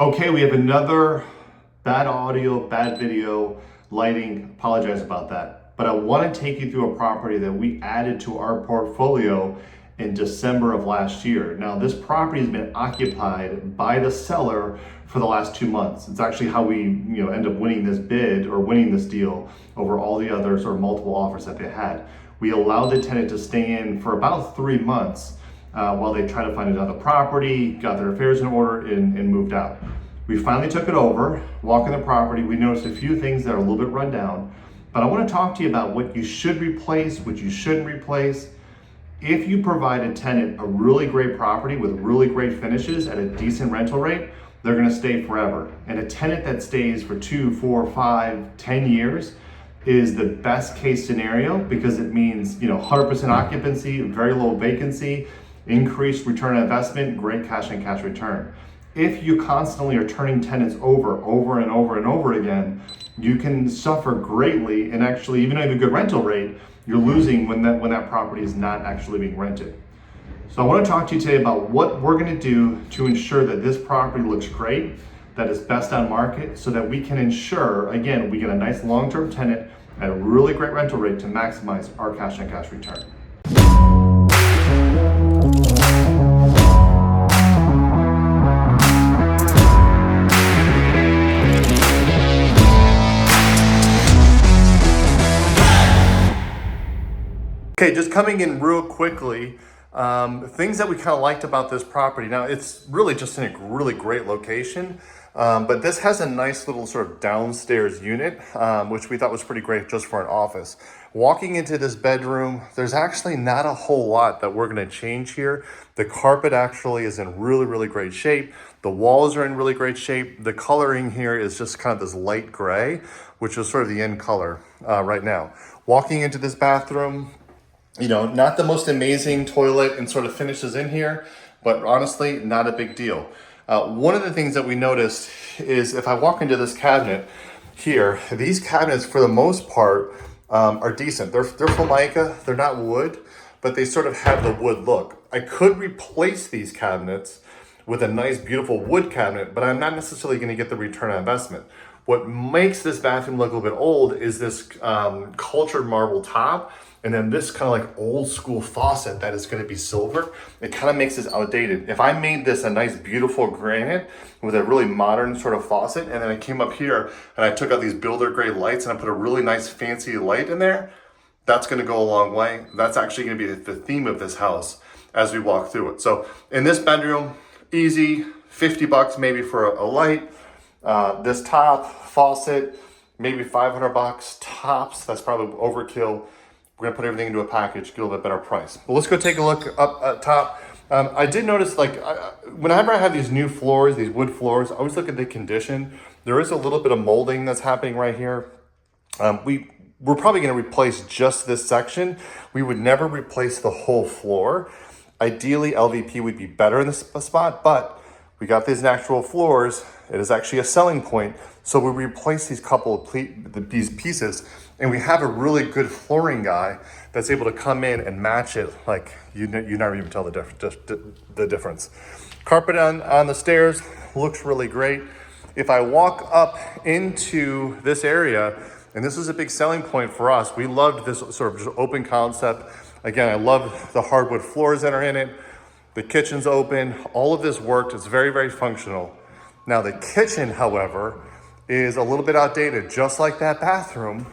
Okay, we have another bad audio, bad video, lighting. Apologize about that. But I want to take you through a property that we added to our portfolio in December of last year. Now, this property has been occupied by the seller for the last 2 months. It's actually how we, end up winning this bid or winning this deal over all the other sort of multiple offers that they had. We allowed the tenant to stay in for about 3 months while they tried to find another property, got their affairs in order, and moved out. We finally took it over, walking the property. We noticed a few things that are a little bit run down, but I want to talk to you about what you should replace, what you shouldn't replace. If you provide a tenant a really great property with really great finishes at a decent rental rate, they're going to stay forever. And a tenant that stays for 2, 4, 5, 10 years is the best case scenario because it means 100% occupancy, very low vacancy, increased return on investment, great cash on cash return. If you constantly are turning tenants over and over again, you can suffer greatly, and actually, even though you have a good rental rate, you're losing when that property is not actually being rented. So I want to talk to you today about what we're going to do to ensure that this property looks great, that is best on market, so that we can ensure, again, we get a nice long-term tenant at a really great rental rate to maximize our cash on cash return. Okay, just coming in real quickly, things that we kind of liked about this property. Now, it's really just in a really great location, but this has a nice little sort of downstairs unit, which we thought was pretty great just for an office. Walking into this bedroom, there's actually not a whole lot that we're going to change here. The carpet actually is in really great shape. The walls are in really great shape. The coloring here is just kind of this light gray, which is sort of the end color right now. Walking into this bathroom, not the most amazing toilet and sort of finishes in here, but honestly, not a big deal. One of the things that we noticed is if I walk into this cabinet here, these cabinets for the most part are decent. They're Formica, they're not wood, but they sort of have the wood look. I could replace these cabinets with a nice, beautiful wood cabinet, but I'm not necessarily going to get the return on investment. What makes this bathroom look a little bit old is this cultured marble top, and then this kind of like old school faucet that is going to be silver. It kind of makes this outdated. If I made this a nice, beautiful granite with a really modern sort of faucet, and then I came up here and I took out these builder grade lights and I put a really nice fancy light in there, that's going to go a long way. That's actually going to be the theme of this house as we walk through it. So in this bedroom, easy, $50 maybe for a light. This top faucet, maybe $500 tops. That's probably overkill. We're gonna put everything into a package, get a little bit better price. But let's go take a look up at top. I did notice, whenever I have these new floors, these wood floors, I always look at the condition. There is a little bit of molding that's happening right here. We're probably gonna replace just this section. We would never replace the whole floor. Ideally, LVP would be better in this spot, but we got these natural floors. It is actually a selling point. So we replace these couple of these pieces, and we have a really good flooring guy that's able to come in and match it like you never even tell the difference. Carpet on the stairs looks really great. If I walk up into this area, and this is a big selling point for us, we loved this sort of just open concept. Again, I love the hardwood floors that are in it. The kitchen's open. All of this worked. It's very functional. Now the kitchen, however, is a little bit outdated, just like that bathroom.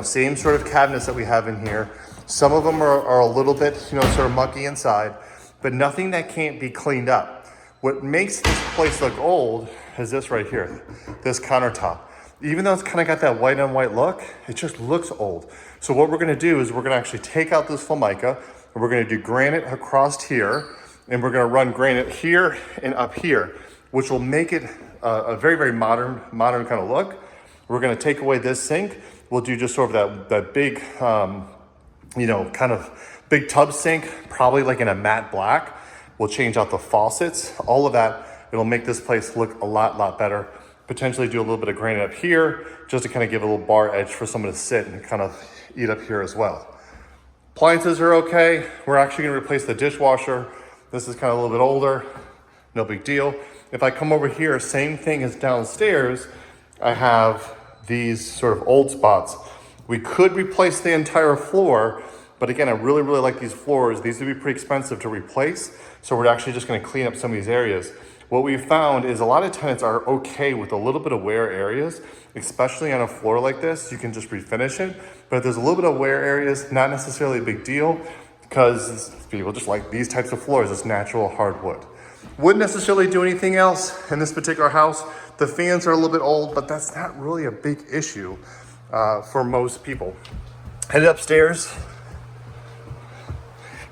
Same sort of cabinets that we have in here. Some of them are a little bit, sort of mucky inside, but nothing that can't be cleaned up. What makes this place look old is this right here, this countertop. Even though it's kind of got that white on white look, it just looks old. So what we're gonna do is we're gonna actually take out this Formica, and we're gonna do granite across here, and we're gonna run granite here and up here, which will make it a very modern kind of look. We're gonna take away this sink. We'll do just sort of that big, kind of big tub sink, probably like in a matte black. We'll change out the faucets, all of that. It'll make this place look a lot better. Potentially do a little bit of granite up here, just to kind of give a little bar edge for someone to sit and kind of eat up here as well. Appliances are okay. We're actually gonna replace the dishwasher. This is kind of a little bit older, no big deal. If I come over here, same thing as downstairs, I have these sort of old spots. We could replace the entire floor, but again, I really, really like these floors. These would be pretty expensive to replace, so we're actually just gonna clean up some of these areas. What we've found is a lot of tenants are okay with a little bit of wear areas, especially on a floor like this. You can just refinish it, but if there's a little bit of wear areas, not necessarily a big deal, because people just like these types of floors. It's natural hardwood. Wouldn't necessarily do anything else in this particular house. The fans are a little bit old, but that's not really a big issue for most people. Headed upstairs,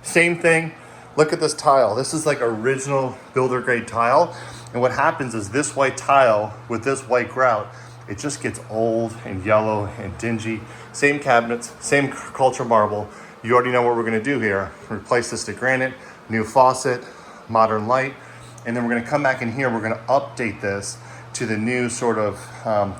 same thing. Look at this tile. This is like original builder grade tile. And what happens is this white tile with this white grout, it just gets old and yellow and dingy. Same cabinets, same culture marble. You already know what we're gonna do here. Replace this to granite, new faucet, modern light. And then we're gonna come back in here, we're gonna update this to the new sort of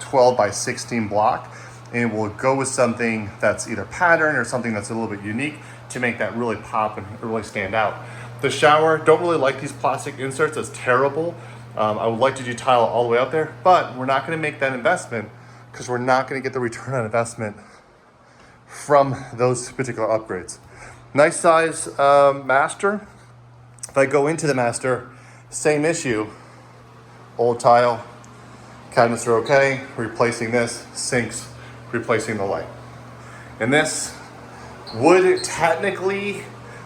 12 by 16 block. And we'll go with something that's either pattern or something that's a little bit unique to make that really pop and really stand out. The shower, don't really like these plastic inserts, that's terrible. I would like to do tile all the way out there, but we're not gonna make that investment because we're not gonna get the return on investment from those particular upgrades. Nice size master. If I go into the master, same issue, old tile, cabinets are okay, replacing this, sinks, replacing the light. And this would technically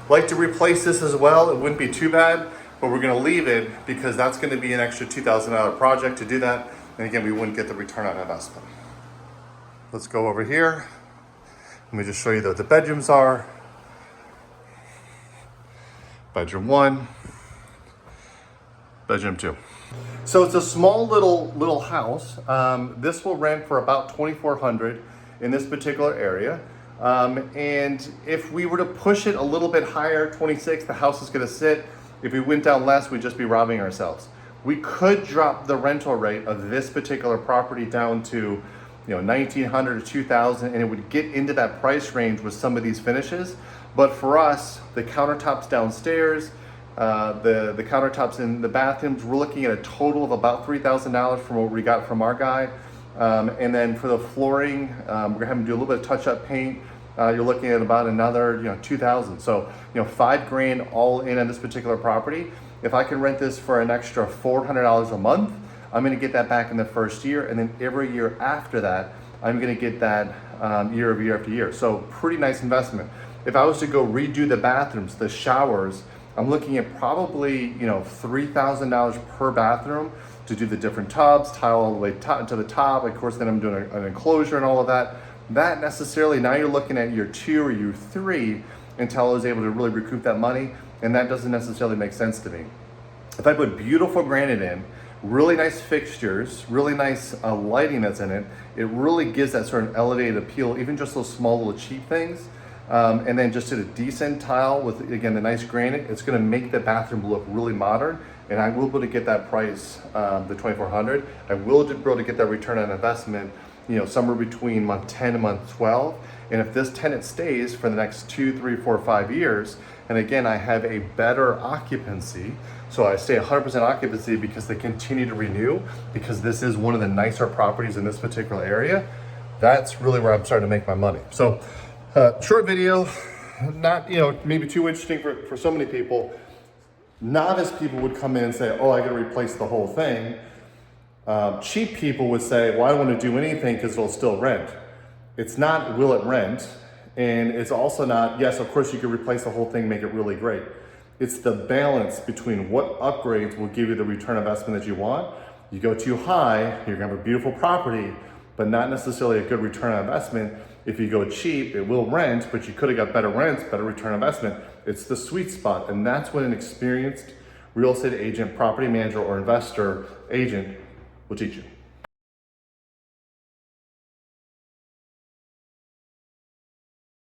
like to replace this as well. It wouldn't be too bad, but we're gonna leave it because that's gonna be an extra $2,000 project to do that. And again, we wouldn't get the return on investment. Let's go over here. Let me just show you what the bedrooms are. Bedroom 1, bedroom 2. So it's a small little house. This will rent for about $2,400 in this particular area. And if we were to push it a little bit higher, 26, the house is gonna sit. If we went down less, we'd just be robbing ourselves. We could drop the rental rate of this particular property down to, $1,900 to $2,000, and it would get into that price range with some of these finishes. But for us, the countertops downstairs, the countertops in the bathrooms, we're looking at a total of about $3,000 from what we got from our guy. And then for the flooring, we're gonna have to do a little bit of touch-up paint. You're looking at about another, $2,000. So, $5,000 all in on this particular property. If I can rent this for an extra $400 a month, I'm gonna get that back in the first year, and then every year after that, I'm gonna get that year after year. So pretty nice investment. If I was to go redo the bathrooms, the showers, I'm looking at probably, $3,000 per bathroom to do the different tubs, tile all the way to the top. Of course, then I'm doing an enclosure and all of that. That necessarily, now you're looking at year 2 or year 3 until I was able to really recoup that money, and that doesn't necessarily make sense to me. If I put beautiful granite in, really nice fixtures, really nice lighting that's in it, it really gives that sort of elevated appeal, even just those small little cheap things. And then just did a decent tile with, again, the nice granite, it's gonna make the bathroom look really modern, and I will be able to get that price, the $2,400. I will be able to get that return on investment, somewhere between month 10 and month 12. And if this tenant stays for the next 2, 3, 4, 5 years, and again, I have a better occupancy, so I stay 100% occupancy because they continue to renew, because this is one of the nicer properties in this particular area, that's really where I'm starting to make my money. So, short video, not, maybe too interesting for so many people. Novice people would come in and say, oh, I gotta replace the whole thing. Cheap people would say, well, I don't wanna do anything because it'll still rent. It's not, will it rent? And it's also not, yes, of course you could replace the whole thing, make it really great. It's the balance between what upgrades will give you the return investment that you want. You go too high, you're gonna have a beautiful property, but not necessarily a good return on investment. If you go cheap, it will rent, but you could have got better rents, better return on investment. It's the sweet spot, and that's what an experienced real estate agent, property manager, or investor agent will teach you.